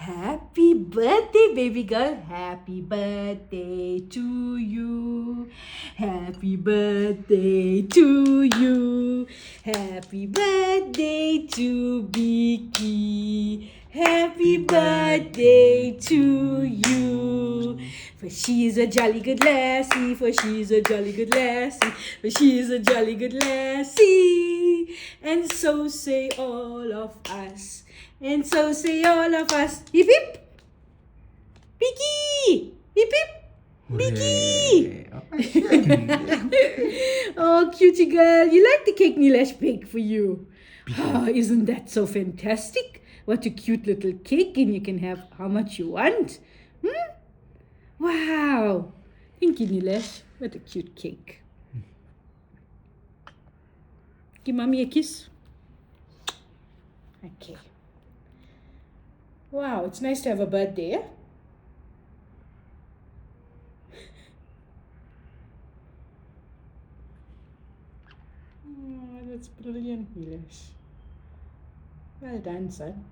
Happy birthday, baby girl. Happy birthday to you. Happy birthday to you. Happy birthday to Beaky. Happy birthday to you. For she's a jolly good lassie. For she's a jolly good lassie. For she's a jolly good lassie. And so say all of us. And so say all of us. Hip hip. Beaky. Hip hip. Beaky. Oh, cutie girl. You like the cake Nilesh baked for you? Oh, isn't that so fantastic? What a cute little cake, and you can have how much you want. Hmm? Wow. Thank you, Nilesh. What a cute cake. Give mommy a kiss. Okay. Wow, it's nice to have a birthday, eh? Oh, that's brilliant, Nilesh. Well done, son.